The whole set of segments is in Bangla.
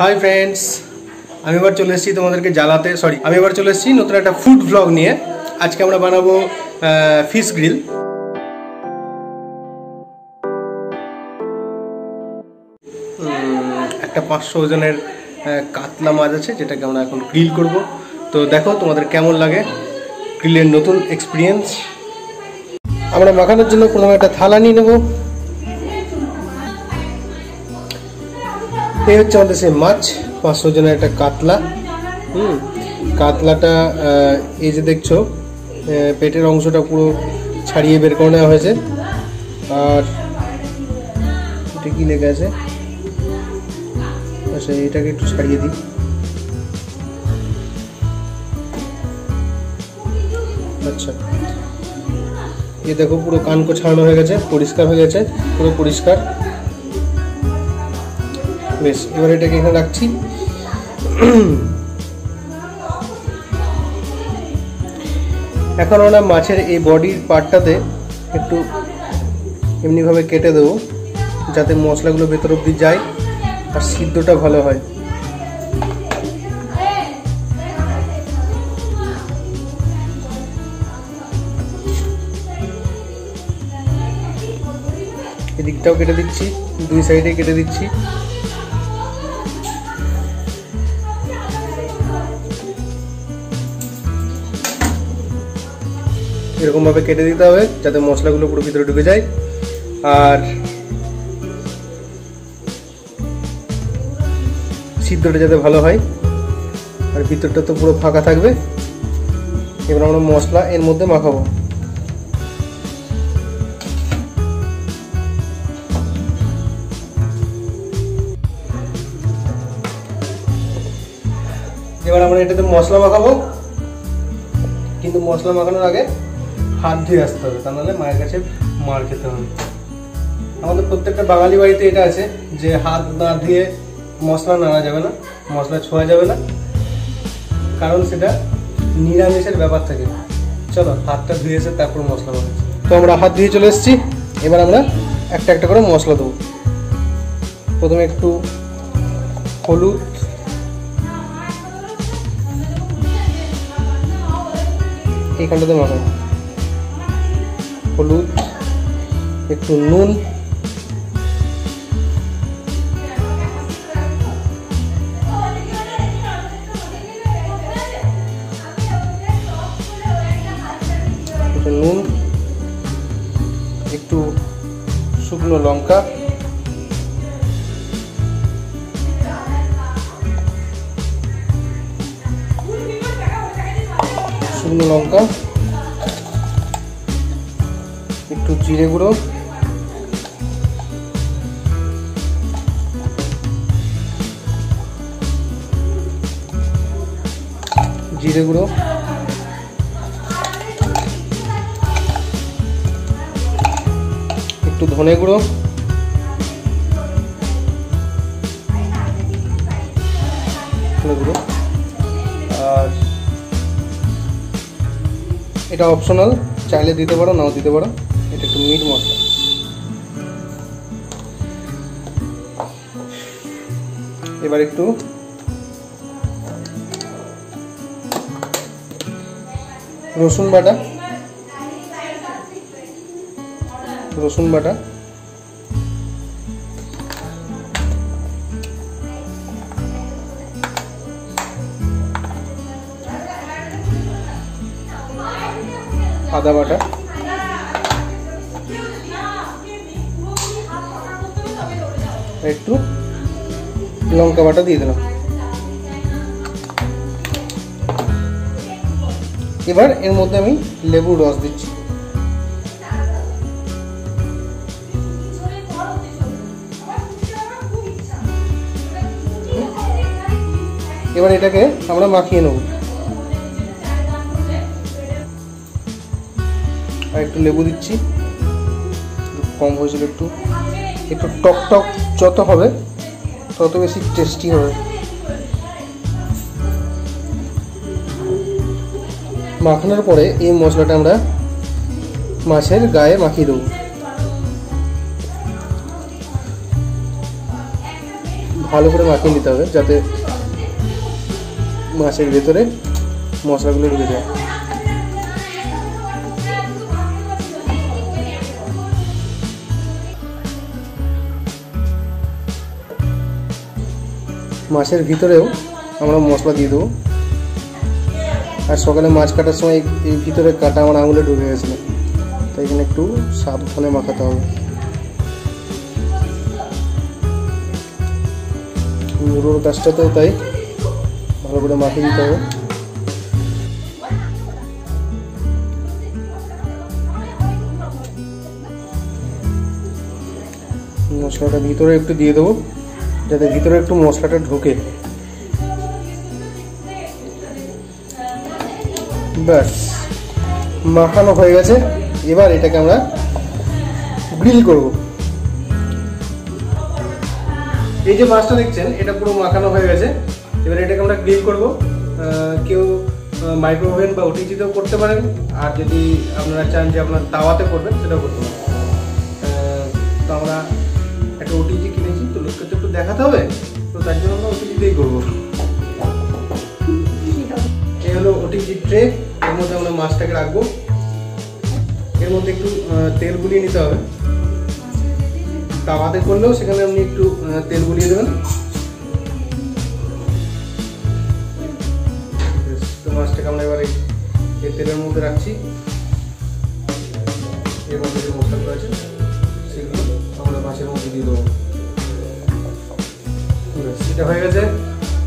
হাই ফ্রেন্ডস, আমি এবার চলে এসেছি তোমাদেরকে জ্বালাতে আমি এবার চলে এসেছি নতুন একটা ফুড ভ্লগ নিয়ে। আজকে আমরা বানাবো ফিশ গ্রিল। একটা 500 ওজনের কাতলা মাছ আছে, যেটাকে আমরা এখন গ্রিল করব। তো দেখো তোমাদের কেমন লাগে গ্রিলের নতুন এক্সপিরিয়েন্স। আমরা মাখানোর জন্য প্রথমে একটা থালা নিয়ে নেব। এই হচ্ছে আমাদের সেই মাছ, 500 ওজনের একটা কাতলা। কাতলাটা এই যে দেখছো, পেটের অংশটা পুরো ছাড়িয়ে বের করে নেওয়া হয়েছে। আর এটা কি লেগে আছে, আচ্ছা এটাকে একটু ছাড়িয়ে দিই। আচ্ছা, এ দেখো পুরো কানকো ছাড়ানো হয়ে গেছে, পরিষ্কার হয়ে গেছে, পুরো পরিষ্কার। বেশ, এবার এটাকে এখানে রাখছি। এখন আমরা মাছের এই বডির পার্টটাতে একটু এমনিভাবে কেটে দেবো, যাতে মশলাগুলো ভেতর অব্দি যায় আর সিদ্ধটা ভালো হয়। এদিকটাও কেটে দিচ্ছি, দুই সাইডে কেটে দিচ্ছি। এরকম ভাবে কেটে দিতে হবে যাতে মশলাগুলো পুরো ভিতরে ঢুকে যায় আর সিদ্ধটা যাতে ভালো হয়, আর ভিতরটা তো পুরো ফাঁকা থাকবে। এবার আমরা মশলা এর মধ্যে মাখাবো। এবার আমরা এটাতে মশলা মাখাবো, কিন্তু মশলা মাখানোর আগে হাত ধুয়ে আসতে হবে, তা নাহলে মায়ের কাছে মার খেতে হবে। আমাদের প্রত্যেকটা বাঙালি বাড়িতে এটা আছে যে হাত না ধুয়ে মশলা নাড়া যাবে না, মশলা ছোঁয়া যাবে না, কারণ সেটা নিরামিষের ব্যাপার থাকে। চলো হাতটা ধুয়ে এসে তারপর মশলা বানাচ্ছি। তো আমরা হাত ধুয়ে চলে এসেছি। এবার আমরা একটা একটা করে মশলা দেবো। প্রথমে একটু হলুদ, এইখানটাতে মাখাবো। হলুদ, একটু নুন, একটু শুকনো লঙ্কা, একটু জিরে গুঁড়ো, একটু ধনে গুঁড়ো, আর এটা অপশনাল, চাইলে দিতে পারো নাও দিতে পারো। এটা একটু মিট মশলা। এবার একটু রসুন বাটা, আদা বাটা, একটু লঙ্কা বাটা দিয়ে দিলাম। এবার এর মধ্যে আমি লেবুর রস দিচ্ছি। এবার এটাকে আমরা মাখিয়ে নেব। আর একটু লেবু দিচ্ছি, কম হয়েছিল একটু। একটু টক টক যত হবে তত বেশি টেস্টি হবে। মাখানোর পরে এই মশলাটা আমরা মাছের গায়ে মাখিয়ে দেবো। ভালো করে মাখিয়ে নিতে হবে যাতে মাছের ভেতরে মশলাগুলো ঢুকে যায়। মাছের ভিতরেও আমরা মশলা দিয়ে দেবো। আর সকালে মাছ কাটার সময় এই ভিতরে কাটা আমার আঙুলে ঢুকে গেছিল, তাই এখানে একটু সাবধানে মাখাতে হবে। মুড়োর কাজটাতেও তাই ভালো করে মাখিয়ে দিতে হবে। মশলাটা ভিতরে একটু দিয়ে দেবো যাতে ভিতরে একটু মশলাটা ঢোকে। ব্যাস, মাখানো হয়ে গেছে। এবার এটাকে আমরা গ্রিল করব। এই যে মাছটা দেখছেন এটা পুরো মাখানো হয়ে গেছে। এবার এটাকে আমরা গ্রিল করব। কেউ মাইক্রোওভেন বা ওটিজিতেও করতে পারেন, আর যদি আপনারা চান যে আপনার তাওয়াতে করবেন সেটাও করতে পারেন। তো আমরা একটা ওটিজি কিনেছি, তো লোককে তো একটু দেখাতে হবে, তো তার জন্য আমরা ওটিজিতেই করবো। এই হলো ওটিজি ট্রে, এর মধ্যে আমরা মাছটাকে রাখবো। এর মধ্যে একটু তেল গুলিয়ে নিতে হবে। তাওয়াতে করলেও সেখানে আপনি একটু তেল গুলিয়ে দেবেন। তো মাছটাকে আমরা এবার এই তেলের মধ্যে রাখছি। এর মধ্যে যে মশলাগুলো আছে সেগুলো আমরা মাছের মধ্যে দিয়ে দেবো। এটা হয়ে গেছে।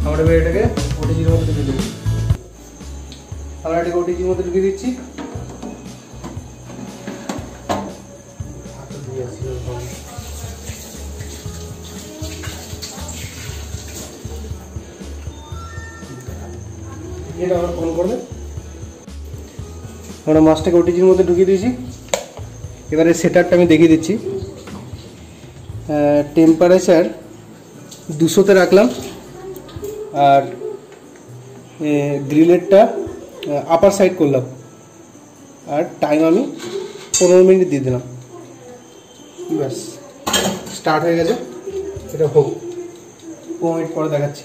আমরা এবার এটাকে ওটিজির মধ্যে ঢুকিয়ে দেবো। আমরা এটাকে ওটিজির মধ্যে ঢুকিয়ে দিচ্ছি। এটা আমরা ফোন করবে। আমরা মাছটাকে ওটিজির মধ্যে ঢুকিয়ে দিয়েছি। এবারে সেটারটা আমি দেখিয়ে দিচ্ছি। টেম্পারেচার 200-তে রাখলাম, আর গ্রিলেরটা আপার সাইড করলাম, আর টাইম আমি 15 মিনিট দিয়ে দিলাম। ব্যাস, স্টার্ট হয়ে গেছে। এটা হোক, 15 মিনিট পরে দেখাচ্ছি।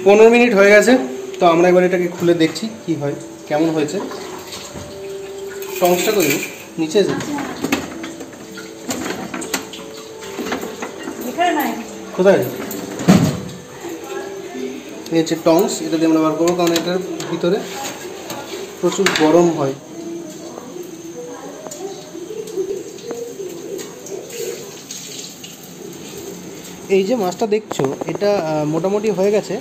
15 মিনিট হয়ে গেছে। তো আমরা এবার এটাকে খুলে দেখছি কি হয়, কেমন হয়েছে। টংসটা করি নিচে আছে, কোথায়? এই হচ্ছে টংস, এটা দিয়ে আমরা বার করবো, কারণ এটার ভিতরে প্রচুর গরম হয়। এই যে মাছটা দেখছো এটা মোটামুটি হয়ে গেছে।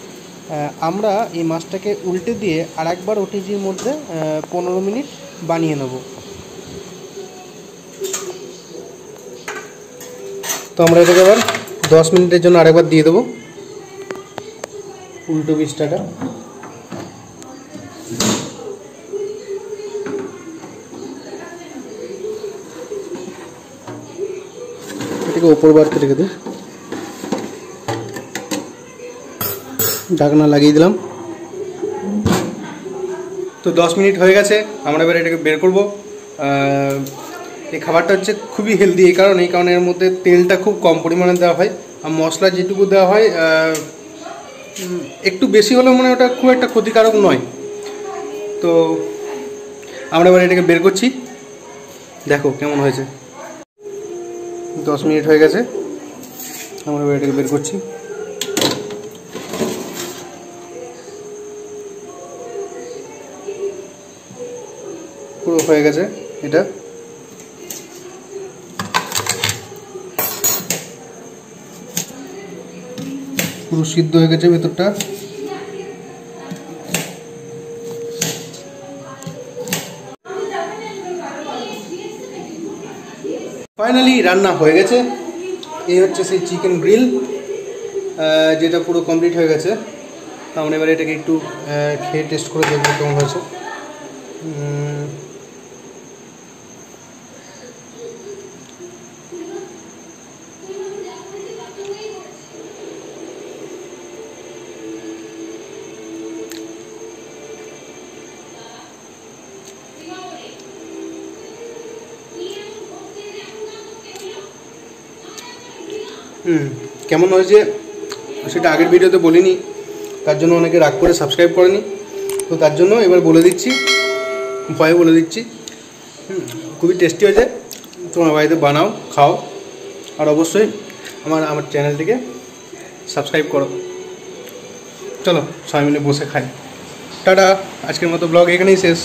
আমরা এই মাছটাকে উল্টে দিয়ে আর একবার ওটিজির মধ্যে 15 মিনিট বানিয়ে নেব। তো আমরা এটাকে আবার 10 মিনিটের জন্য আরেকবার দিয়ে দেবো উল্টো পিসটাটা। এটাকে ওপর বাড়তে রেখে দিই, ঢাকনা লাগিয়ে দিলাম। তো 10 মিনিট হয়ে গেছে। আমরা এবার এটাকে বের করব। এই খাবারটা হচ্ছে খুবই হেলদি এই কারণে এর মধ্যে তেলটা খুব কম পরিমাণে দেওয়া হয়, আর মশলা যেটুকু দেওয়া হয় একটু বেশি হলেও মানে ওটা খুব একটা ক্ষতিকারক নয়। তো আমরা এবার এটাকে বের করছি, দেখো কেমন হয়েছে। 10 মিনিট হয়ে গেছে, আমরা এবার এটাকে বের করছি। পুরো হয়ে গেছে এটা। পুরো সিদ্ধ হয়ে গেছে ভেতরটা। ফাইনালি রান্না হয়ে গেছে। এই হচ্ছে সেই চিকেন গ্রিল, যেটা পুরো কমপ্লিট হয়ে গেছে। আমরা এবার এটাকে একটু খেয়ে টেস্ট করে দেখবো কেমন হয়েছে। কেমন হয়েছে সেটা আগের ভিডিওতে বলিনি, তার জন্য অনেকে রাগ করে সাবস্ক্রাইব করেনি। তো তার জন্য এবার বলে দিচ্ছি, ভয়ে বলে দিচ্ছি, খুবই টেস্টি হয়েছে। তোমার বাড়িতে বানাও, খাও, আর অবশ্যই আমার চ্যানেলটিকে সাবস্ক্রাইব করো। চলো সবাই মিলে বসে খাই। টাটা, আজকের মতো ব্লগ এখানেই শেষ।